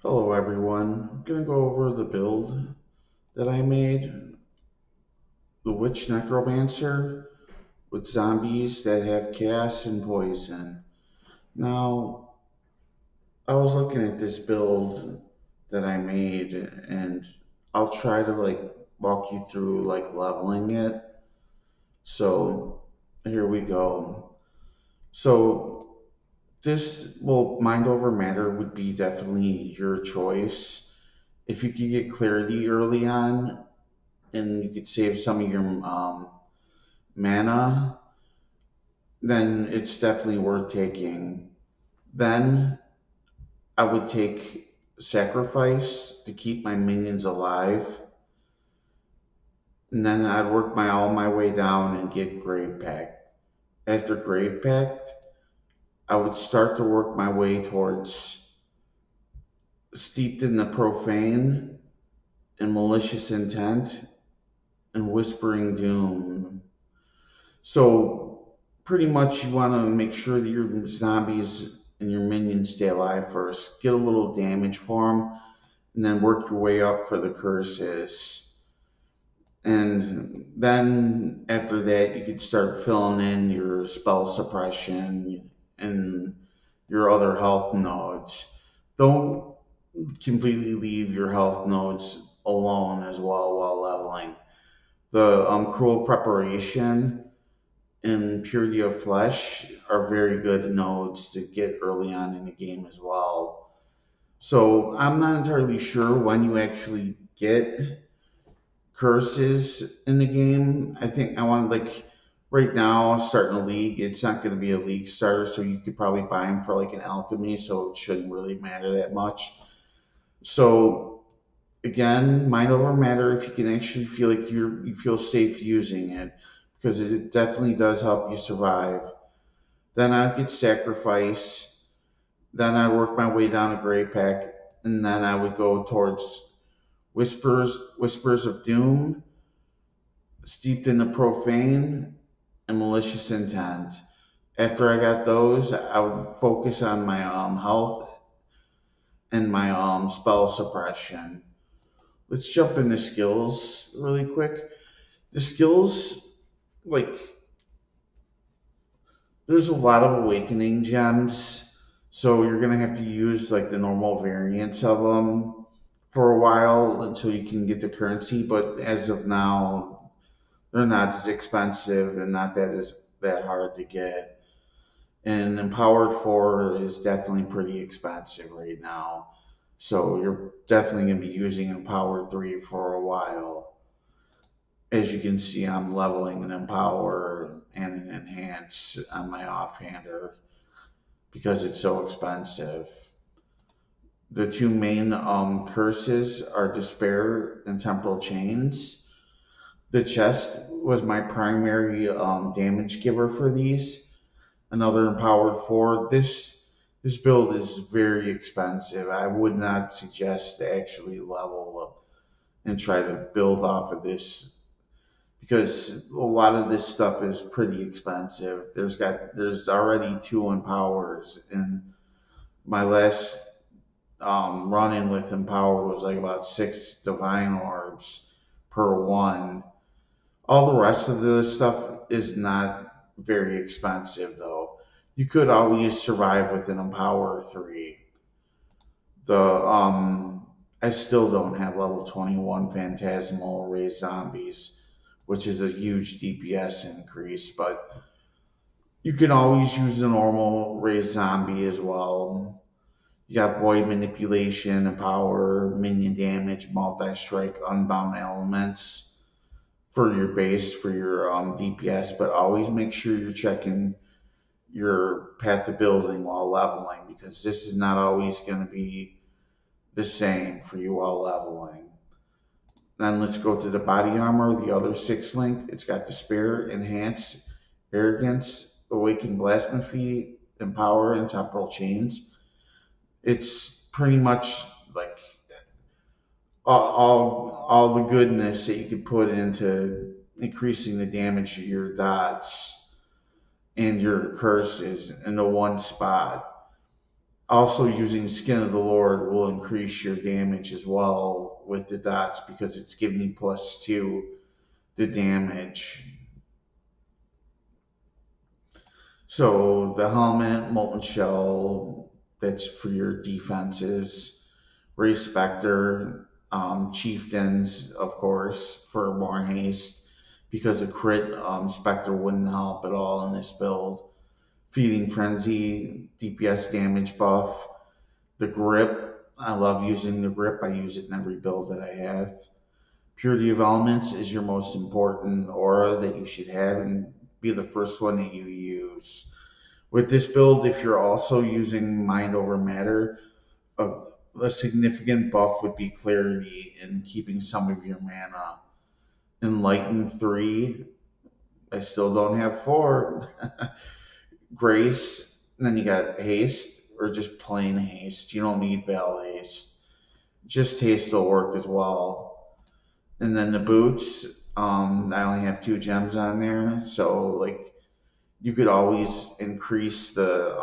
Hello everyone, I'm going to go over the build that I made, the Witch Necromancer with zombies that have chaos and poison. Now, I was looking at this build that I made and I'll try to walk you through leveling it. So, here we go. So, mind over matter would be definitely your choice. If you could get clarity early on, and you could save some of your mana, then it's definitely worth taking. Then I would take sacrifice to keep my minions alive, and then I'd work all my way down and get grave pact. After grave pact, I would start to work my way towards steeped in the profane and malicious intent and whispering doom. So pretty much you want to make sure that your zombies and your minions stay alive first. Get a little damage for them, and then work your way up for the curses. And then after that, you could start filling in your spell suppression and your other health nodes. Don't completely leave your health nodes alone as well while leveling. The cruel preparation and purity of flesh are very good nodes to get early on in the game as well. So I'm not entirely sure when you actually get curses in the game. I think I want right now starting a league. It's not going to be a league starter, so you could probably buy them for like an alchemy. So it shouldn't really matter that much. So again, mind over matter if you can actually feel like you feel safe using it, because it definitely does help you survive. Then I'd get sacrifice. Then I'd work my way down a gray pack, and then I would go towards whispers of doom, steeped in the profane and malicious intent. After I got those, I would focus on my health and my spell suppression. Let's jump into skills really quick. The skills, like, there's a lot of awakening gems, so you're gonna have to use like the normal variants of them for a while until you can get the currency. But as of now, they're not as expensive and not that hard to get. And Empowered 4 is definitely pretty expensive right now. So you're definitely going to be using Empowered 3 for a while. As you can see, I'm leveling an Empower and an Enhance on my offhander because it's so expensive. The two main curses are Despair and Temporal Chains. The chest was my primary damage giver for these. Another Empowered 4. This build is very expensive. I would not suggest to actually level up and try to build off of this because a lot of this stuff is pretty expensive. There's already two Empowers, and my last run in with Empower was like about 6 Divine Orbs per one. All the rest of the stuff is not very expensive though. You could always survive with an Empower 3. The I still don't have level 21 Phantasmal Raised Zombies, which is a huge DPS increase, but you can always use the normal Raised Zombie as well. You got Void Manipulation, Empower, Minion Damage, Multi Strike, Unbound Elements for your base for your DPS, but always make sure you're checking your path of building while leveling because this is not always going to be the same for you while leveling. Then let's go to the body armor, the other 6 link. It's got Despair, Enhance, Arrogance, Awaken Blasphemy, Empower, and Temporal Chains. It's pretty much like all the goodness that you could put into increasing the damage of your dots and your curses in the one spot. Also, using Skin of the Lord will increase your damage as well with the dots because it's giving you +2 the damage. So the helmet, molten shell, that's for your defenses. Race Spectre, Chieftains, of course, for more haste because a crit Spectre wouldn't help at all in this build. Feeding Frenzy, DPS damage buff. The grip, I love using the grip. I use it in every build that I have. Purity of Elements is your most important aura that you should have and be the first one that you use. With this build, if you're also using Mind over Matter, a, a significant buff would be Clarity and keeping some of your mana. Enlighten 3, I still don't have 4. Grace, and then you got Haste, or just plain Haste. You don't need Val Haste. Just Haste will work as well. And then the boots, I only have 2 gems on there, so like you could always increase the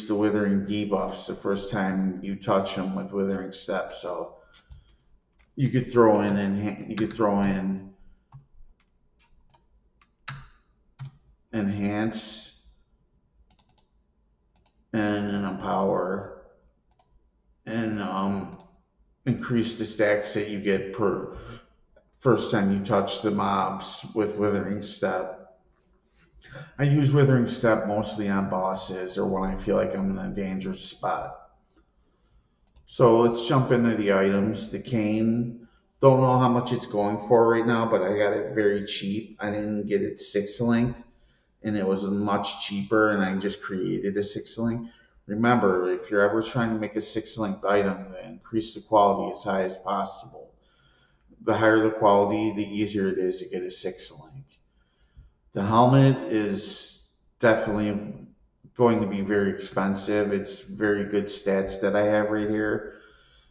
withering debuffs the first time you touch them with withering steps. So you could throw in enhance and an empower and increase the stacks that you get per first time you touch the mobs with withering step. I use withering step mostly on bosses or when I feel like I'm in a dangerous spot. So let's jump into the items. The cane, don't know how much it's going for right now, but I got it very cheap. I didn't get it 6 linked, and it was much cheaper, and I just created a 6 link. Remember, if you're ever trying to make a 6 linked item, increase the quality as high as possible. The higher the quality, the easier it is to get a 6 link. The helmet is definitely going to be very expensive. It's very good stats that I have right here.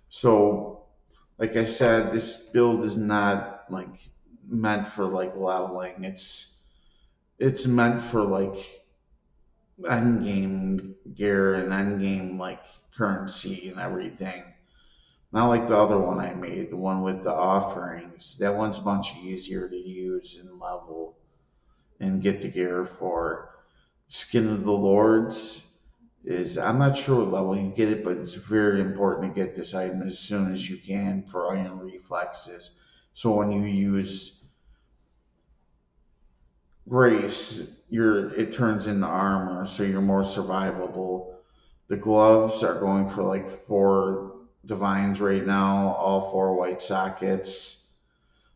So, like I said, this build is not like meant for like leveling. It's meant for like end game gear and end game like currency and everything. Not like the other one I made, the one with the offerings. That one's much easier to use and level and get the gear for. Skin of the Lords is, I'm not sure what level you get it, but it's very important to get this item as soon as you can for iron reflexes. So when you use Grace, it turns into armor, so you're more survivable. The gloves are going for like 4 divines right now, all 4 white sockets.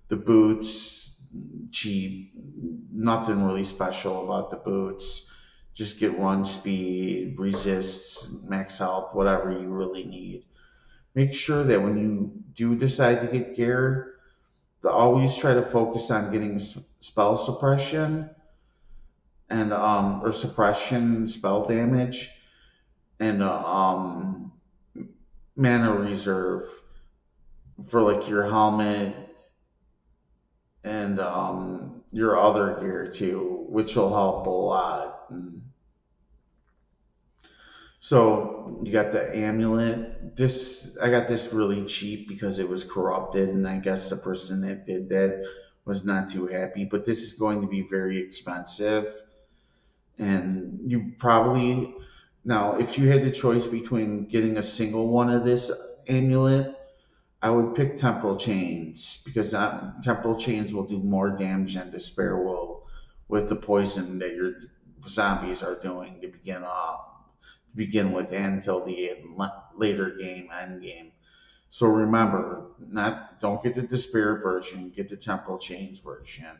The boots, cheap, nothing really special about the boots. Just get run speed, resists, max health, whatever you really need. Make sure that when you do decide to get gear, always try to focus on getting spell suppression and or suppression spell damage and mana reserve for like your helmet and your other gear too, which will help a lot. So you got the amulet. I got this really cheap because it was corrupted, and I guess the person that did that was not too happy. But this is going to be very expensive, and you probably now if you had the choice between getting a single one of this amulet, I would pick temporal chains because temporal chains will do more damage than despair will with the poison that your zombies are doing to begin with and until the later end game. So remember, don't get the despair version, get the temporal chains version.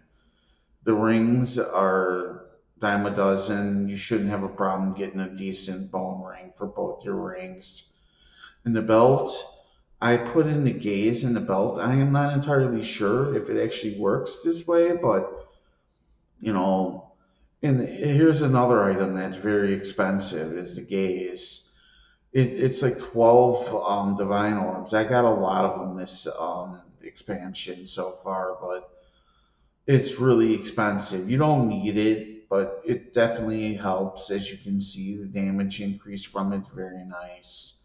The rings are dime a dozen. You shouldn't have a problem getting a decent bone ring for both your rings. And the belt, I put in the gaze in the belt. I am not entirely sure if it actually works this way, but you know, and here's another item that's very expensive is the gaze. It's like 12 divine orbs. I got a lot of them this expansion so far, but it's really expensive. You don't need it, but it definitely helps. As you can see, the damage increase from it's very nice.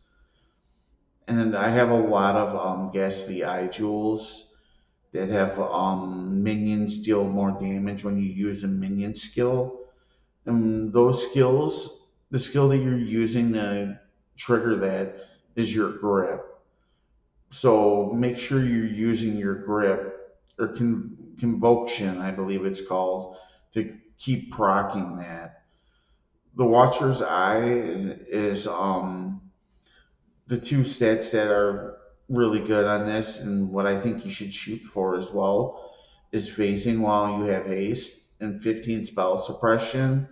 And I have a lot of ghastly eye jewels that have minions deal more damage when you use a minion skill. And those skills, the skill that you're using to trigger that is your grip. So make sure you're using your grip or convocation, I believe it's called, to keep proccing that. The Watcher's Eye is the two stats that are really good on this, and what I think you should shoot for as well is phasing while you have haste and 15 spell suppression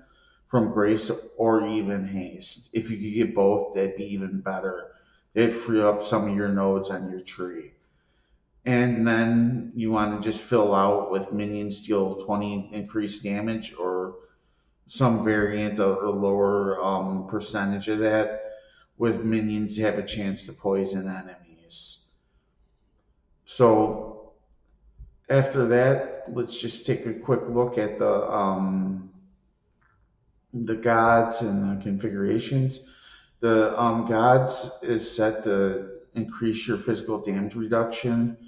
from grace or even haste. If you could get both, that'd be even better. It'd free up some of your nodes on your tree. And then you want to just fill out with minions deal 20 increased damage or some variant of a lower percentage of that, with minions have a chance to poison enemies. So after that, let's just take a quick look at the gods and the configurations. The gods is set to increase your physical damage reduction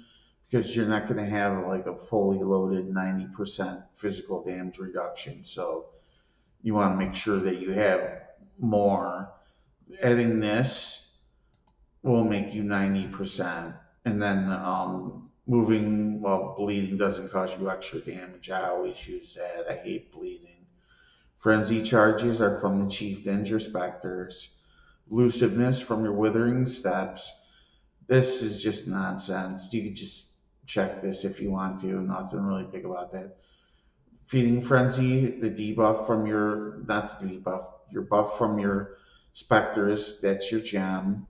because you're not going to have like a fully loaded 90% physical damage reduction. So you want to make sure that you have more. Adding this will make you 90%. And then moving while bleeding doesn't cause you extra damage. I always use that. I hate bleeding. Frenzy charges are from the Chieftains or Spectres. Elusiveness from your Withering Steps. This is just nonsense. You could just check this if you want to. Nothing really big about that. Feeding Frenzy, the debuff from your, not the debuff, your buff from your Spectres, that's your gem.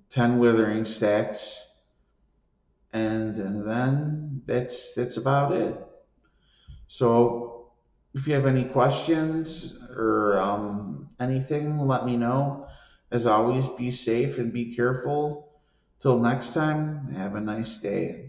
10 Withering stacks. And then that's about it. So if you have any questions or anything, let me know. As always, be safe and be careful. Till next time, have a nice day.